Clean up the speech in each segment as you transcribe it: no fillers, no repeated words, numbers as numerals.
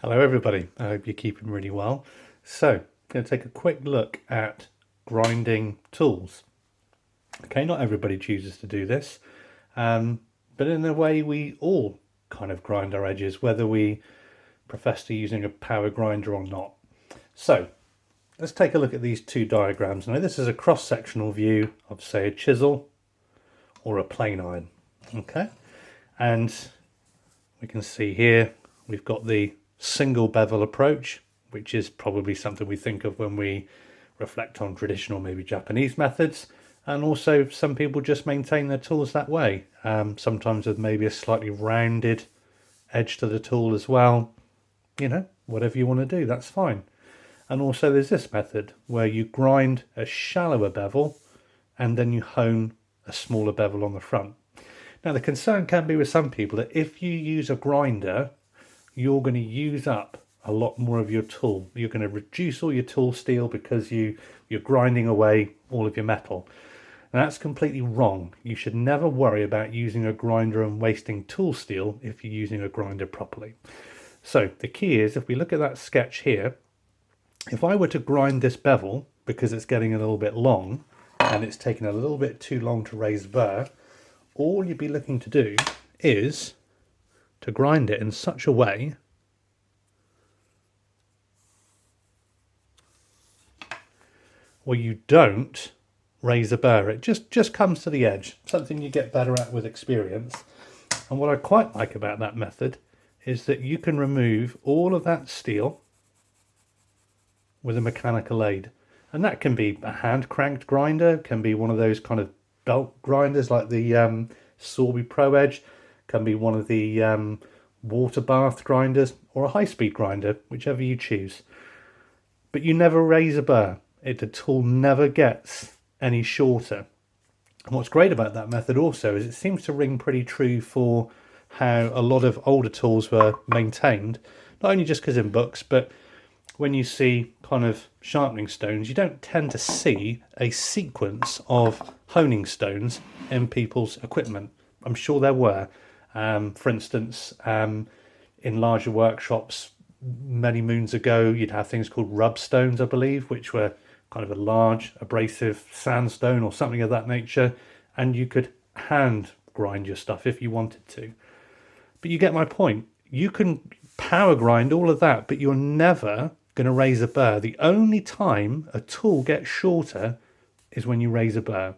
Hello everybody, I hope you're keeping really well. So, I'm going to take a quick look at grinding tools. Okay, not everybody chooses to do this, but in a way we all kind of grind our edges, whether we profess to using a power grinder or not. So, let's take a look at these two diagrams. Now this is a cross-sectional view of, say, a chisel or a plane iron. Okay, and we can see here we've got the single bevel approach, which is probably something we think of when we reflect on traditional, maybe Japanese methods. And also some people just maintain their tools that way, sometimes with maybe a slightly rounded edge to the tool as well. You know, whatever you want to do, that's fine. And also there's this method where you grind a shallower bevel and then you hone a smaller bevel on the front. Now the concern can be with some people that if you use a grinder, you're going to use up a lot more of your tool. You're going to reduce all your tool steel because you're grinding away all of your metal. And that's completely wrong. You should never worry about using a grinder and wasting tool steel if you're using a grinder properly. So the key is, if we look at that sketch here, if I were to grind this bevel because it's getting a little bit long and it's taking a little bit too long to raise the burr, all you'd be looking to do is to grind it in such a way where you don't raise the burr. It just comes to the edge, something you get better at with experience. And what I quite like about that method is that you can remove all of that steel with a mechanical aid. And that can be a hand cranked grinder, can be one of those kind of belt grinders like the Sorby Pro Edge, can be one of the water bath grinders, or a high-speed grinder, whichever you choose. But you never raise a burr. The tool never gets any shorter. And what's great about that method also is it seems to ring pretty true for how a lot of older tools were maintained, not only just because in books, but when you see kind of sharpening stones, you don't tend to see a sequence of honing stones in people's equipment. I'm sure there were. For instance, in larger workshops many moons ago, you'd have things called rub stones, I believe, which were kind of a large abrasive sandstone or something of that nature, and you could hand grind your stuff if you wanted to. But you get my point. You can power grind all of that, but you're never going to raise a burr. The only time a tool gets shorter is when you raise a burr.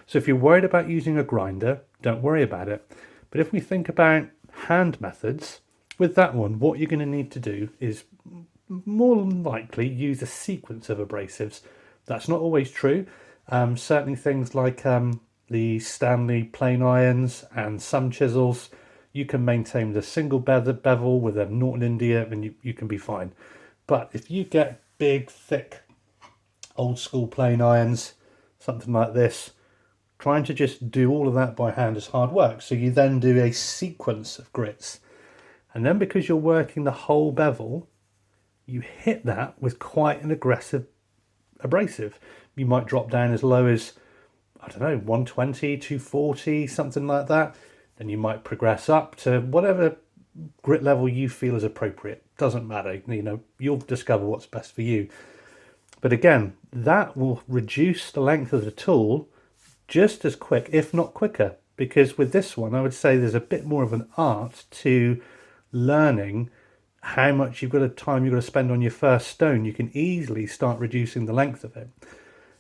So if you're worried about using a grinder, don't worry about it. But if we think about hand methods, with that one, what you're going to need to do is more than likely use a sequence of abrasives. That's not always true. Certainly things like the Stanley plane irons and some chisels, you can maintain the single bevel with a Norton India and you can be fine. But if you get big, thick, old school plane irons, something like this, trying to just do all of that by hand is hard work. So you then do a sequence of grits. And then because you're working the whole bevel, you hit that with quite an aggressive abrasive. You might drop down as low as, I don't know, 120, 240, something like that. Then you might progress up to whatever grit level you feel is appropriate. Doesn't matter, you know, you'll discover what's best for you. But again, that will reduce the length of the tool just as quick, if not quicker, because with this one I would say there's a bit more of an art to learning how much you've got to spend on your first stone. You can easily start reducing the length of it.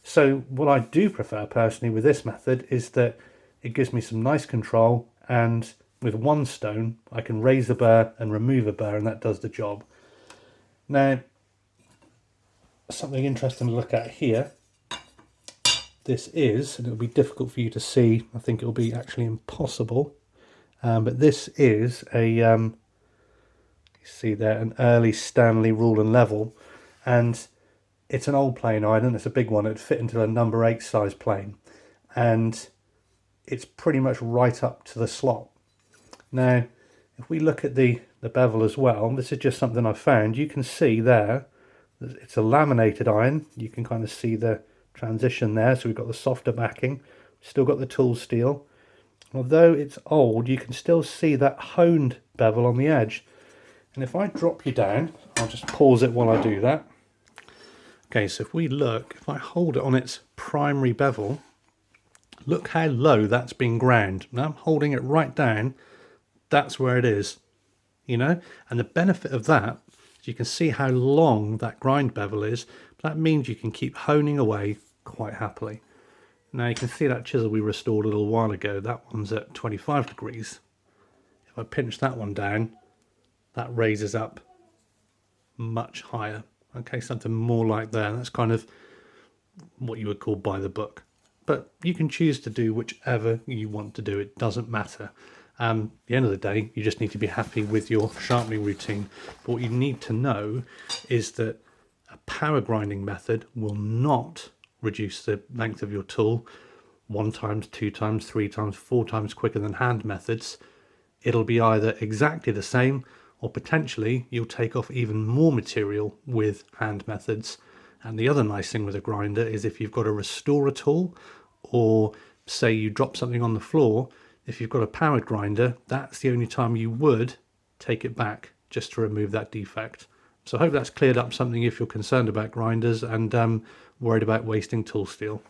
So what I do prefer personally with this method is that it gives me some nice control, and with one stone I can raise a burr and remove a burr, and that does the job. Now, something interesting to look at here, this is, and it'll be difficult for you to see, I think it'll be actually impossible, but this is a you see there, an early Stanley rule and level, and it's an old plane iron. It's a big one. It'd fit into a number 8 size plane, and it's pretty much right up to the slot. Now, if we look at the bevel as well, this is just something I found. You can see there, it's a laminated iron. You can kind of see the transition there. So we've got the softer backing, still got the tool steel. Although it's old, you can still see that honed bevel on the edge. And if I drop you down, I'll just pause it while I do that. Okay, so if we look, if I hold it on its primary bevel, look how low that's been ground. Now I'm holding it right down, that's where it is, you know? And the benefit of that is you can see how long that grind bevel is. That means you can keep honing away quite happily. Now you can see that chisel we restored a little while ago, that one's at 25 degrees. If I pinch that one down, that raises up much higher. Okay, something more like that. That's kind of what you would call by the book. But you can choose to do whichever you want to do. It doesn't matter. At the end of the day, you just need to be happy with your sharpening routine. But what you need to know is that a power grinding method will not reduce the length of your tool 1 times, 2 times, 3 times, 4 times quicker than hand methods. It'll be either exactly the same, or potentially you'll take off even more material with hand methods. And the other nice thing with a grinder is if you've got to restore a tool, or say you drop something on the floor, if you've got a powered grinder, that's the only time you would take it back just to remove that defect. So I hope that's cleared up something if you're concerned about grinders and worried about wasting tool steel.